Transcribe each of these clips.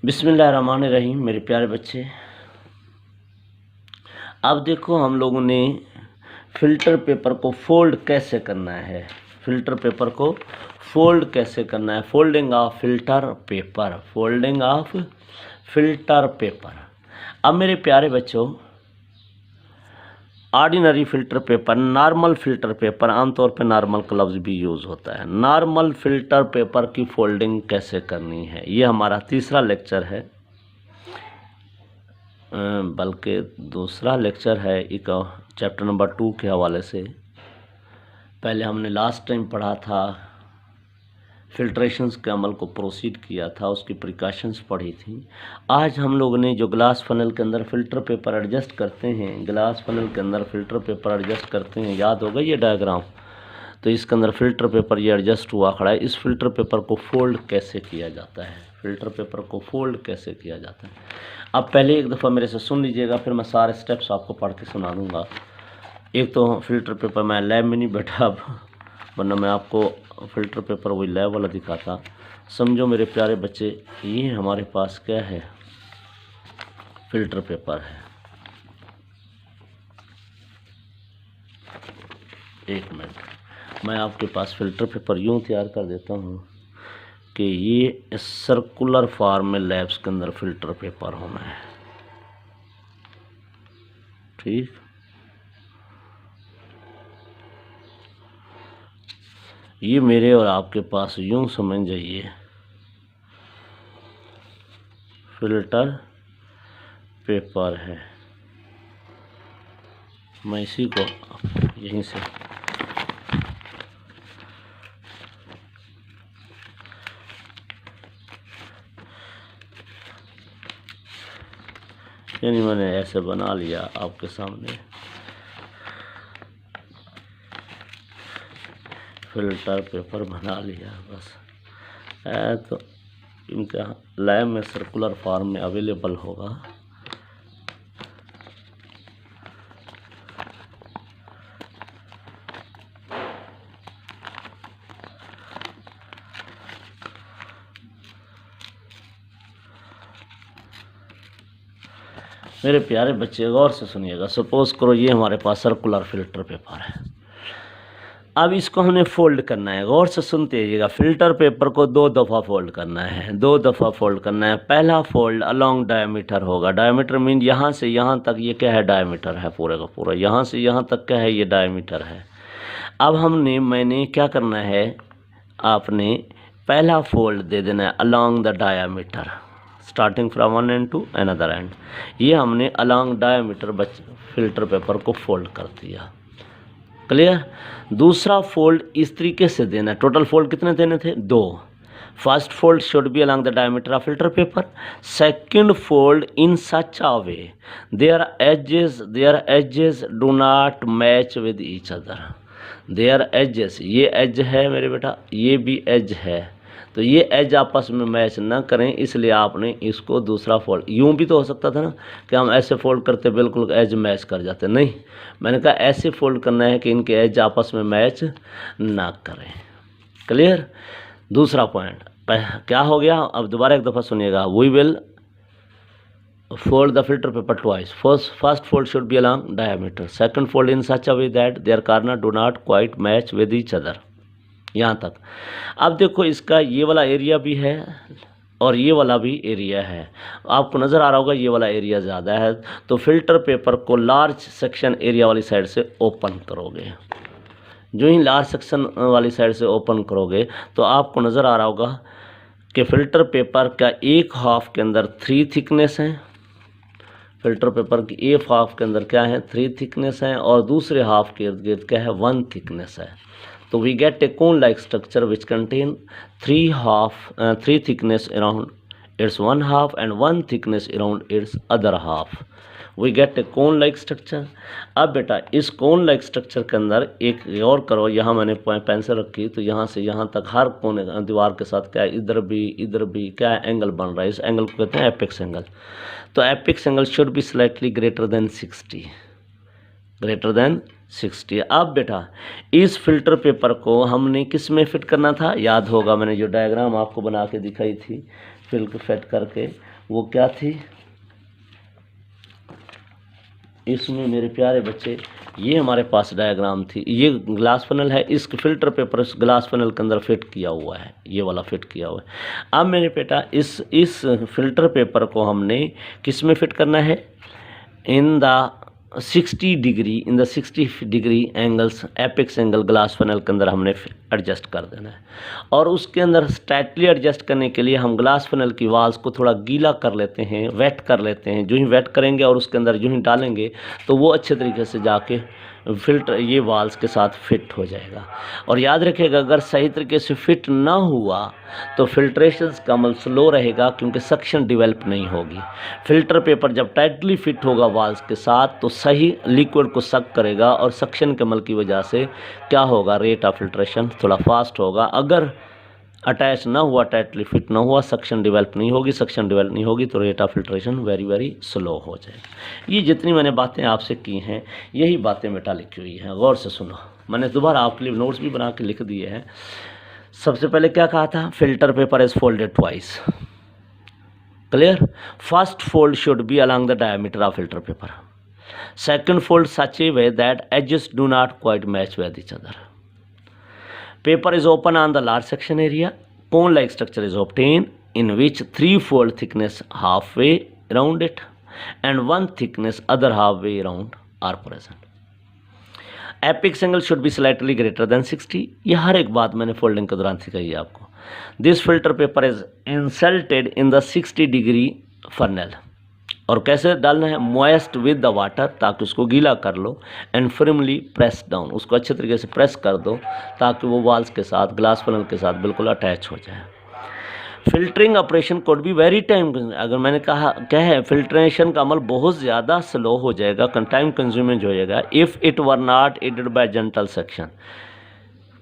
बिस्मिल्लाहिर्रहमानिर्रहीम। मेरे प्यारे बच्चे, अब देखो हम लोगों ने फ़िल्टर पेपर को फ़ोल्ड कैसे करना है। फ़िल्टर पेपर को फ़ोल्ड कैसे करना है, folding of filter paper, folding of filter paper. अब मेरे प्यारे बच्चों, ordinary filter paper, normal filter paper, आमतौर पे नॉर्मल का लफ्ज़ भी यूज़ होता है। नॉर्मल फ़िल्टर पेपर की फ़ोल्डिंग कैसे करनी है, ये हमारा तीसरा लेक्चर है, बल्कि दूसरा लेक्चर है एक चैप्टर नंबर 2 के हवाले से। पहले हमने लास्ट टाइम पढ़ा था, फिल्ट्रेशंस के अमल को प्रोसीड किया था, उसकी प्रिकॉशंस पढ़ी थी। आज हम लोग ने जो ग्लास फनल के अंदर फ़िल्टर पेपर एडजस्ट करते हैं, ग्लास फनल के अंदर फ़िल्टर पेपर एडजस्ट करते हैं, याद होगा ये डायग्राम। तो इसके अंदर फ़िल्टर पेपर ये एडजस्ट हुआ खड़ा है। इस फ़िल्टर पेपर को फ़ोल्ड कैसे किया जाता है, फ़िल्टर पेपर को फ़ोल्ड कैसे किया जाता है। अब पहले एक दफ़ा मेरे से सुन लीजिएगा, फिर मैं सारे स्टेप्स आपको पढ़ के सुना दूँगा। एक तो फ़िल्टर पेपर मैं लैब में नहीं बैठा अब, वरना मैं आपको फ़िल्टर पेपर वही लैब वाला दिखाता। समझो मेरे प्यारे बच्चे, ये हमारे पास क्या है, फ़िल्टर पेपर है। एक मिनट, मैं आपके पास फ़िल्टर पेपर यूँ तैयार कर देता हूँ कि ये सर्कुलर फॉर्म में लैब्स के अंदर फ़िल्टर पेपर होना है, ठीक। ये मेरे और आपके पास यूँ समझ जाइए फ़िल्टर पेपर है। मैं इसी को यहीं से यानी मैंने ऐसे बना लिया आपके सामने, फ़िल्टर पेपर बना लिया बस। तो इनका लैब में सर्कुलर फॉर्म में अवेलेबल होगा। मेरे प्यारे बच्चे गौर से सुनिएगा। सपोज़ करो ये हमारे पास सर्कुलर फ़िल्टर पेपर है। अब इसको हमने फ़ोल्ड करना है, गौर से सुनते रहिएगा। फ़िल्टर पेपर को 2 दफ़ा फ़ोल्ड करना है, 2 दफ़ा फ़ोल्ड करना है। पहला फ़ोल्ड अलोंग डायमीटर होगा। डायमीटर मीन यहाँ से यहाँ तक ये क्या है, डायमीटर है पूरे का पूरा। यहाँ से यहाँ तक क्या है, ये डायमीटर है। अब मैंने क्या करना है, आपने पहला फ़ोल्ड दे देना है along the diameter, starting from one end to another end. ये हमने अलोंग डायमीटर फ़िल्टर पेपर को फ़ोल्ड कर दिया। क्लियर। दूसरा फोल्ड इस तरीके से देना है। टोटल फोल्ड कितने देने थे, 2। First fold should be along the diameter of filter paper. Second fold in such a way their edges do not match with each other. Their edges, ये एज है मेरे बेटा, ये भी एज है, तो ये एज आपस में मैच ना करें, इसलिए आपने इसको दूसरा फोल्ड। यूँ भी तो हो सकता था ना कि हम ऐसे फोल्ड करते बिल्कुल एज मैच कर जाते, नहीं, मैंने कहा ऐसे फोल्ड करना है कि इनके एज आपस में मैच ना करें। क्लियर। दूसरा पॉइंट क्या हो गया, अब दोबारा एक दफ़ा सुनिएगा। We will fold the filter paper twice. First fold should be along diameter. Second fold in such a way that their corner do not quite match with each other. यहाँ तक। अब देखो इसका ये वाला एरिया भी है और ये वाला भी एरिया है। आपको नज़र आ रहा होगा ये वाला एरिया ज़्यादा है, तो फिल्टर पेपर को लार्ज सेक्शन एरिया वाली साइड से ओपन करोगे। जो ही लार्ज सेक्शन वाली साइड से ओपन करोगे तो आपको नज़र आ रहा होगा कि फ़िल्टर पेपर का एक हाफ के अंदर 3 थिकनेस हैं। फ़िल्टर पेपर की एक हाफ के अंदर क्या है, 3 थिकनेस हैं, और दूसरे हाफ के इर्द गिर्द क्या है, 1 थिकनेस है। तो we get a cone-like structure which contain 3 thickness around its one half and 1 thickness around its other half. We get a cone-like structure. अब बेटा इस cone-like structure के अंदर एक और करो, यहाँ मैंने पेंसिल रखी, तो यहाँ से यहाँ तक हर कोने दीवार के साथ क्या है, इधर भी क्या है, एंगल बन रहा है। इस एंगल को कहते हैं एपेक्स एंगल। तो apex angle should be slightly greater than 60, greater than 60। अब बेटा इस फिल्टर पेपर को हमने किस में फिट करना था, याद होगा मैंने जो डायग्राम आपको बना के दिखाई थी, फिल फिट करके वो क्या थी, इसमें मेरे प्यारे बच्चे ये हमारे पास डायग्राम थी, ये ग्लास फनल है, इस फिल्टर पेपर इस ग्लास फनल के अंदर फिट किया हुआ है, ये वाला फिट किया हुआ है। अब मेरे बेटा इस फिल्टर पेपर को हमने किस में फिट करना है, in the 60 degree angles apex angle glass funnel के अंदर हमने एडजस्ट कर देना है। और उसके अंदर टाइटली एडजस्ट करने के लिए हम ग्लास फनल की वाल्स को थोड़ा गीला कर लेते हैं, वेट कर लेते हैं। जो ही वेट करेंगे और उसके अंदर जो ही डालेंगे तो वो अच्छे तरीके से जाके फिल्टर ये वाल्स के साथ फिट हो जाएगा। और याद रखिएगा, अगर सही तरीके से फिट ना हुआ तो फिल्ट्रेशन का अमल स्लो रहेगा, क्योंकि सक्शन डेवलप नहीं होगी। फिल्टर पेपर जब टाइटली फिट होगा वाल्स के साथ तो सही लिक्विड को सक करेगा, और सक्शन के अमल की वजह से क्या होगा, रेट ऑफ फिल्ट्रेशन थोड़ा फास्ट होगा। अगर अटैच ना हुआ, टाइटली फिट ना हुआ, सक्शन डेवलप नहीं होगी, सक्शन डेवलप नहीं होगी तो rate of filtration very very slow हो जाएगी। ये जितनी मैंने बातें आपसे की हैं यही बातें बेटा लिखी हुई हैं, गौर से सुनो। मैंने दोबारा आपके लिए नोट्स भी बना के लिख दिए हैं। सबसे पहले क्या कहा था, filter paper is folded twice, clear. First fold should be along the diameter of filter paper. Second fold such a way that edges do not quite match with each other. Paper is open on the large section area. Cone-like structure is obtained in which 3-fold thickness halfway around it and 1 thickness other halfway around are present. Apex angle should be slightly greater than 60. ये हर एक बात मैंने folding के दौरान सिखाई है आपको। This filter paper is inserted in the 60 degree funnel. और कैसे डालना है, मॉइस्ट विद द वाटर, ताकि उसको गीला कर लो, एंड फर्मली प्रेस डाउन, उसको अच्छे तरीके से प्रेस कर दो ताकि वो वाल्स के साथ ग्लास फनल के साथ बिल्कुल अटैच हो जाए। फिल्टरिंग ऑपरेशन कोड भी वेरी टाइम, अगर मैंने कहा क्या है, फिल्ट्रेशन का अमल बहुत ज़्यादा स्लो हो जाएगा, टाइम कंज्यूमिंग हो जाएगा, if it were not aided by gentle suction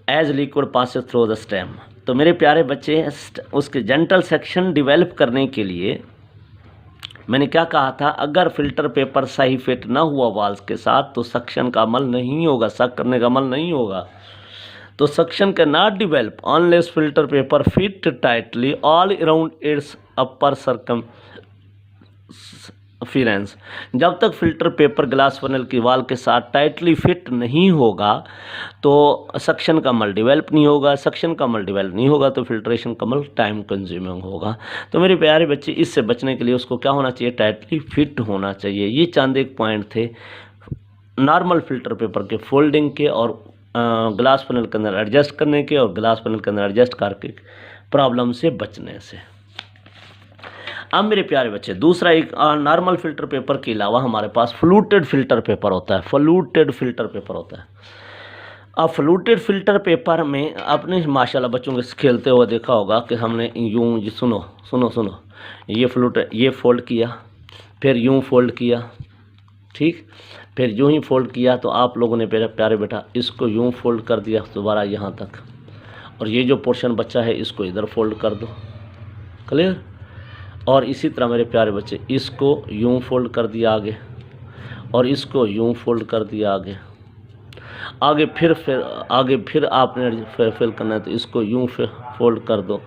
as liquid passes through the stem. तो मेरे प्यारे बच्चे, उसके जेंटल सेक्शन डिवेल्प करने के लिए मैंने क्या कहा था, अगर फिल्टर पेपर सही फिट ना हुआ वाल्स के साथ तो सक्शन का अमल नहीं होगा, सक करने का अमल नहीं होगा। तो suction can not develop unless filter paper fit tightly all around its upper circumference. जब तक फिल्टर पेपर ग्लास फनल की वाल के साथ टाइटली फिट नहीं होगा तो सक्शन का अमल डेवलप नहीं होगा, सक्शन का अमल डेवलप नहीं होगा तो फिल्ट्रेशन का अमल टाइम कंज्यूमिंग होगा। तो मेरे प्यारे बच्चे, इससे बचने के लिए उसको क्या होना चाहिए, टाइटली फिट होना चाहिए। ये चंद एक पॉइंट थे नॉर्मल फिल्टर पेपर के फोल्डिंग के और ग्लास फनल के अंदर एडजस्ट करने के और ग्लास फनल के अंदर एडजस्ट करके प्रॉब्लम से बचने से। अब मेरे प्यारे बच्चे, दूसरा एक नॉर्मल फिल्टर पेपर के अलावा हमारे पास फ्लूटेड फिल्टर पेपर होता है, फ्लूटेड फिल्टर पेपर होता है। अब फ्लूटेड फिल्टर पेपर में आपने माशाल्लाह बच्चों के खेलते हुए देखा होगा कि हमने यूं, सुनो सुनो सुनो, ये फ्लूटेड, ये फोल्ड किया, फिर यूं फोल्ड किया, ठीक, फिर यूं ही फोल्ड किया, तो आप लोगों ने मेरे प्यारे बेटा इसको यूं फोल्ड कर दिया दोबारा यहाँ तक, और ये जो पोर्शन बचा है इसको इधर फोल्ड कर दो, क्लियर। और इसी तरह मेरे प्यारे बच्चे, इसको यूं फोल्ड कर दिया आगे, और इसको यूं फोल्ड कर दिया आगे, फिर आपने फिल करना है तो इसको यूं फोल्ड कर दो,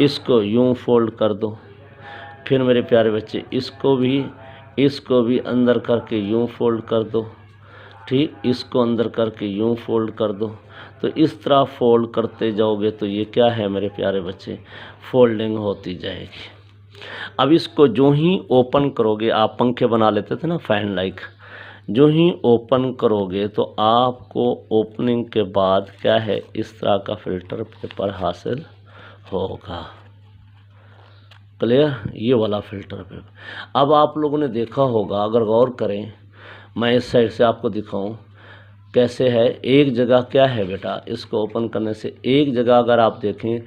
इसको यूं फोल्ड कर दो, फिर मेरे प्यारे बच्चे इसको भी अंदर करके यूं फोल्ड कर दो, ठीक, इसको अंदर करके यूं फोल्ड कर दो। तो इस तरह फोल्ड करते जाओगे तो ये क्या है मेरे प्यारे बच्चे, फोल्डिंग होती जाएगी। अब इसको जो ही ओपन करोगे, आप पंखे बना लेते थे ना फैन लाइक, जो ही ओपन करोगे तो आपको ओपनिंग के बाद क्या है, इस तरह का फिल्टर पेपर हासिल होगा, क्लियर, ये वाला फिल्टर पेपर। अब आप लोगों ने देखा होगा, अगर गौर करें, मैं इस साइड से आपको दिखाऊं कैसे है। एक जगह क्या है बेटा, इसको ओपन करने से एक जगह अगर आप देखें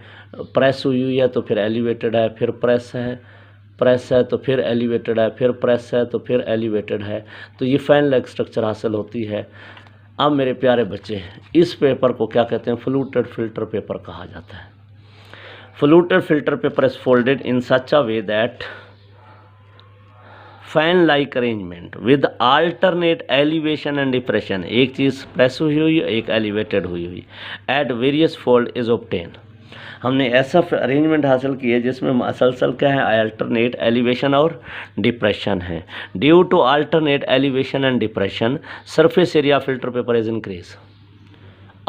प्रेस हुई है तो फिर एलिवेटेड है, फिर प्रेस है तो फिर एलिवेटेड है, फिर प्रेस है तो फिर एलिवेटेड है, तो ये फैन लाइक स्ट्रक्चर हासिल होती है। अब मेरे प्यारे बच्चे, इस पेपर को क्या कहते हैं, फ्लूटेड फिल्टर पेपर कहा जाता है। Fluted filter paper is folded in such a way that fan like arrangement with alternate elevation and depression, एक चीज़ प्रेस हुई एक एलिवेटेड हुई at various fold is obtain. हमने ऐसा अरेंजमेंट हासिल किया जिसमें मसलसल क्या है, अल्टरनेट एलिवेशन और डिप्रेशन है। Due to alternate elevation and depression surface area filter paper is increase.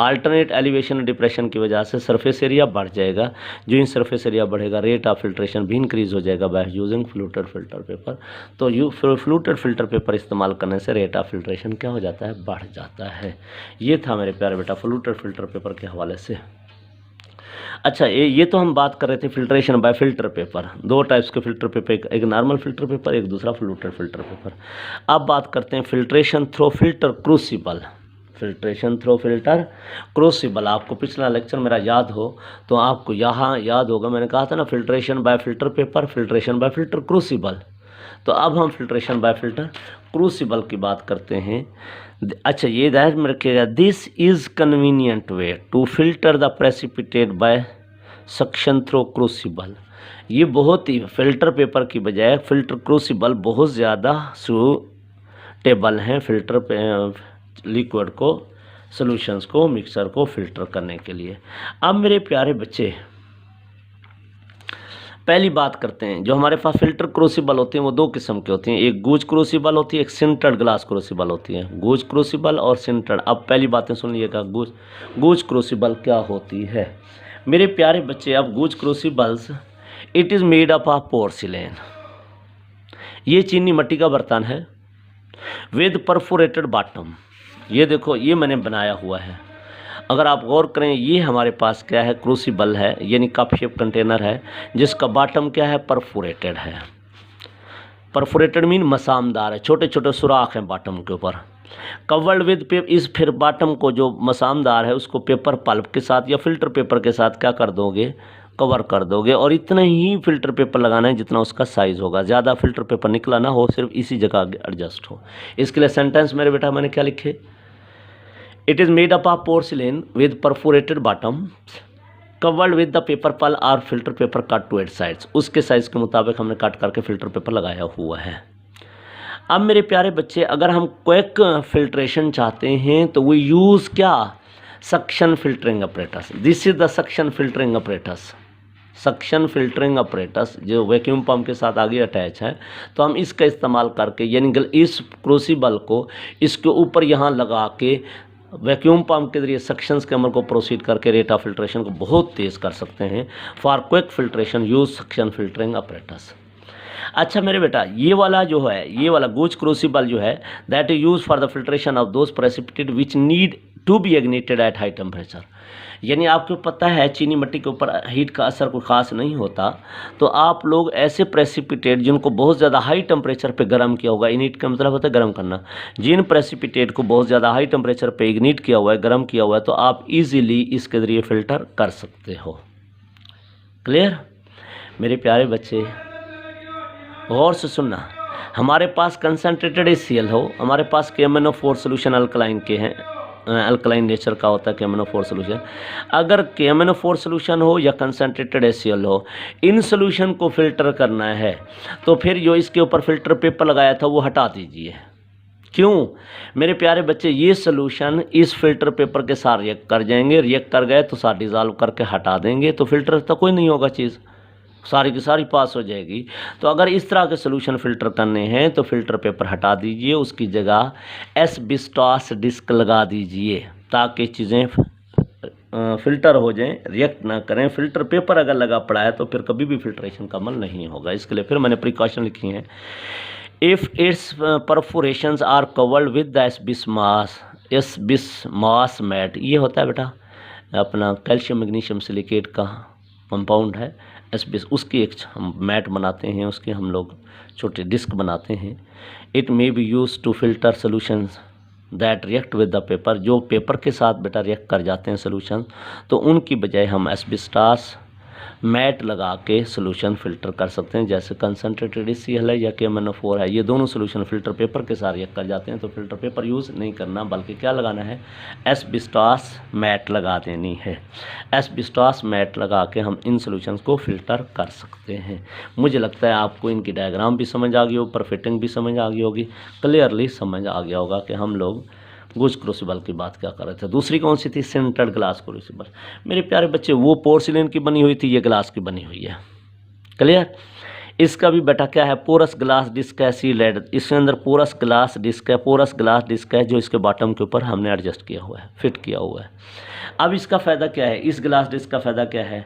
Alternate elevation और डिप्रेशन की वजह से सरफेस एरिया बढ़ जाएगा। जो इन सरफेस एरिया बढ़ेगा रेट ऑफ फिल्ट्रेशन भी इंक्रीज हो जाएगा by using fluted filter paper. तो फ्लूटेड फिल्टर पेपर इस्तेमाल करने से रेट ऑफ फिल्ट्रेशन क्या हो जाता है, बढ़ जाता है। ये था मेरे प्यारे बेटा फ्लूटेड फिल्टर पेपर के हवाले से। अच्छा, ये तो हम बात कर रहे थे फिल्ट्रेशन बाय फिल्टर पेपर। दो टाइप्स के फिल्टर पेपर, एक नॉर्मल फिल्टर पेपर, एक दूसरा फ्लूटेड फिल्टर पेपर। अब बात करते हैं filtration through filter crucible. Filtration through filter crucible, आपको पिछला लेक्चर मेरा याद हो तो आपको यहाँ याद होगा, मैंने कहा था ना filtration by filter paper, filtration by filter crucible. तो अब हम फिल्ट्रेशन बाय फिल्टर क्रूसिबल की बात करते हैं। अच्छा, ये ध्यान में रखिएगा, this is convenient way to filter the precipitate by suction through crucible. ये बहुत ही फिल्टर पेपर की बजाय फिल्टर क्रूसिबल बहुत ज़्यादा सूटेबल हैं फिल्टर पे लिक्विड को, सॉल्यूशंस को, मिक्सर को फिल्टर करने के लिए। अब मेरे प्यारे बच्चे पहली बात करते हैं, जो हमारे पास फिल्टर क्रूसिबल होते हैं वो दो किस्म के होते हैं, एक गूज क्रूसिबल होती है, एक सिंटर्ड ग्लास क्रूसिबल होती है। गूज क्रूसिबल और सिंटर्ड। अब पहली बातें सुन लीजिएगा, गूज क्रूसिबल क्या होती है मेरे प्यारे बच्चे। अब Gooch crucibles it is made up of porcelain. ये चीनी मिट्टी का बर्तन है विद परफोरेटेड बॉटम। ये देखो, ये मैंने बनाया हुआ है। अगर आप गौर करें, ये हमारे पास क्या है, क्रूसिबल है, यानी कप शेप कंटेनर है जिसका बॉटम क्या है, परफोरेटेड है। परफोरेटेड मीन मसामदार है, छोटे छोटे सुराख हैं बॉटम के ऊपर। कवर्ड विद पेपर, इस फिर बॉटम को जो मसामदार है उसको पेपर पल्प के साथ या फिल्टर पेपर के साथ क्या कर दोगे, कवर कर दोगे। और इतना ही फिल्टर पेपर लगाना है जितना उसका साइज़ होगा, ज़्यादा फिल्टर पेपर निकला ना हो, सिर्फ इसी जगह एडजस्ट हो। इसके लिए सेंटेंस मेरे बेटा मैंने क्या लिखे, it is made up of porcelain with perforated bottom covered with the paper pulp और filter paper cut to it sides. उसके साइज़ के मुताबिक हमने कट करके फिल्टर पेपर लगाया हुआ है। अब मेरे प्यारे बच्चे, अगर हम क्विक फिल्ट्रेशन चाहते हैं तो वी यूज़ क्या, suction filtering apparatus. This is the suction filtering apparatus. Suction filtering apparatus जो वैक्यूम पंप के साथ आगे अटैच है, तो हम इसका इस्तेमाल करके यानी इस क्रूसिबल को इसके ऊपर यहाँ लगा के वैक्यूम पंप के जरिए सक्शंस के अमल को प्रोसीड करके रेट ऑफ फिल्ट्रेशन को बहुत तेज़ कर सकते हैं। For quick filtration use suction filtering apparatus. अच्छा मेरे बेटा, ये वाला जो है, ये वाला गूज क्रूसिबल जो है, that is use for the filtration of those precipitate which need to be ignited at high temperature. यानी आपको पता है चीनी मिट्टी के ऊपर हीट का असर कोई ख़ास नहीं होता, तो आप लोग ऐसे प्रेसिपिटेट जिनको बहुत ज़्यादा हाई टेम्परेचर पे गर्म किया होगा, इग्निट का मतलब होता है गर्म करना, जिन प्रेसिपिटेट को बहुत ज़्यादा हाई टेम्परेचर पे इग्निट किया हुआ है, गर्म किया हुआ है, तो आप इजीली इसके ज़रिए फ़िल्टर कर सकते हो। क्लियर मेरे प्यारे बच्चे, गौर से सुनना। हमारे पास कंसनट्रेटेड HCl हो, हमारे पास KMnO4 सोल्यूशन अल्कलाइन के हैं, अल्कलाइन नेचर का होता है KMnO4 सोल्यूशन। अगर KMnO4 सोल्यूशन हो या कंसनट्रेटेड HCl हो, इन सोल्यूशन को फिल्टर करना है तो फिर जो इसके ऊपर फिल्टर पेपर लगाया था वो हटा दीजिए। क्यों मेरे प्यारे बच्चे, ये सोल्यूशन इस फिल्टर पेपर के साथ रिएक्ट कर जाएंगे, रिएक्ट कर गए तो साथ डिज़ोल्व करके हटा देंगे, तो फिल्टर तो कोई नहीं होगा, चीज़ सारी की सारी पास हो जाएगी। तो अगर इस तरह के सोल्यूशन फ़िल्टर करने हैं तो फ़िल्टर पेपर हटा दीजिए, उसकी जगह एस्बेस्टॉस डिस्क लगा दीजिए ताकि चीज़ें फ़िल्टर हो जाएं, रिएक्ट ना करें। फ़िल्टर पेपर अगर लगा पड़ा है तो फिर कभी भी फिल्ट्रेशन का अमल नहीं होगा। इसके लिए फिर मैंने प्रिकॉशन लिखी हैं, if its perforations are covered with the asbestos mat. ये होता है बेटा अपना कैल्शियम मैग्नीशियम सिलिकेट का कंपाउंड है एस्बिस, उसकी एक हम मैट बनाते हैं, उसके हम लोग छोटे डिस्क बनाते हैं। It may be use to filter solutions that react with the paper. जो पेपर के साथ बेटा रिएक्ट कर जाते हैं सोल्यूशन, तो उनकी बजाय हम एस्बेस्टॉस मैट लगा के सोल्यूशन फ़िल्टर कर सकते हैं, जैसे कंसनट्रेटेड HCl है या KMnO4 है। ये दोनों सोल्यूशन फ़िल्टर पेपर के साथ रिएक्ट कर जाते हैं, तो फ़िल्टर पेपर यूज़ नहीं करना, बल्कि क्या लगाना है, एस्बेस्टॉस मैट लगा देनी है। एस्बेस्टॉस मैट लगा के हम इन सोल्यूशंस को फ़िल्टर कर सकते हैं। मुझे लगता है आपको इनकी डायग्राम भी समझ आ गई होगी, फिटिंग भी समझ आ गई होगी, क्लियरली समझ आ गया होगा कि हम लोग गूज क्रूसिबल की बात क्या कर रहे थे। दूसरी कौन सी थी, सिंटर्ड ग्लास क्रूसिबल। मेरे प्यारे बच्चे वो पोर्सिलेन की बनी हुई थी, ये ग्लास की बनी हुई है। क्लियर। इसका भी बेटा क्या है, पोरस ग्लास डिस्क है, सीलेड। इसके अंदर पोरस ग्लास डिस्क है, पोरस ग्लास डिस्क है जो इसके बॉटम के ऊपर हमने एडजस्ट किया हुआ है, फिट किया हुआ है। अब इसका फ़ायदा क्या है, इस ग्लास डिस्क का फ़ायदा क्या है,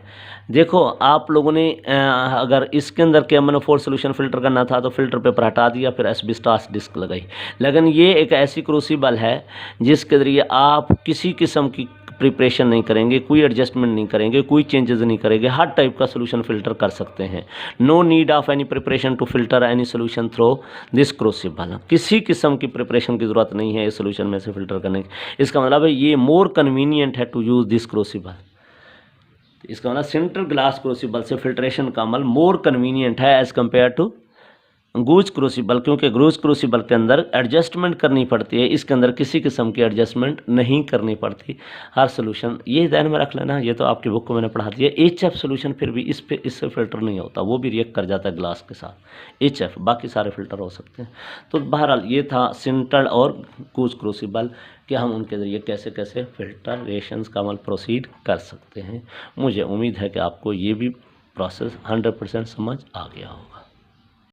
देखो आप लोगों ने अगर इसके अंदर KMnO4 सोल्यूशन फ़िल्टर करना था तो फ़िल्टर पेपर हटा दिया, फिर एस्बेस्टॉस डिस्क लगाई। लेकिन ये एक ऐसी क्रूसिबल है जिसके ज़रिए आप किसी किस्म की प्रिपरेशन नहीं करेंगे, कोई एडजस्टमेंट नहीं करेंगे, कोई चेंजेस नहीं करेंगे, हर टाइप का सोल्यूशन फ़िल्टर कर सकते हैं। No need of any preparation to filter any solution through this crucible. किसी किस्म की प्रिपरेशन की ज़रूरत नहीं है इस सोल्यूशन में से फ़िल्टर करने की। इसका मतलब है ये मोर कन्वीनियंट है टू यूज़ दिस क्रूसिबल। इसका मतलब सिंटर ग्लास क्रूसिबल से फिल्ट्रेशन का अमल मोर कन्वीनियंट है as compare to Gooch crucible, क्योंकि गूज क्रूसिबल के अंदर एडजस्टमेंट करनी पड़ती है, इसके अंदर किसी किस्म की एडजस्टमेंट नहीं करनी पड़ती। हर सोल्यूशन ये ध्यान में रख लेना, ये तो आपकी बुक को मैंने पढ़ा दिया। HF सोल्यूशन फिर भी इससे फिल्टर नहीं होता, वो भी रिएक्ट कर जाता है ग्लास के साथ। HF बाकी सारे फिल्टर हो सकते हैं। तो बहरहाल ये था सिंटर और गूज क्रूसिबल कि हम उनके ज़रिए कैसे कैसे फिल्टरेशंस का अमल प्रोसीड कर सकते हैं। मुझे उम्मीद है कि आपको ये भी प्रोसेस 100% समझ आ गया होगा।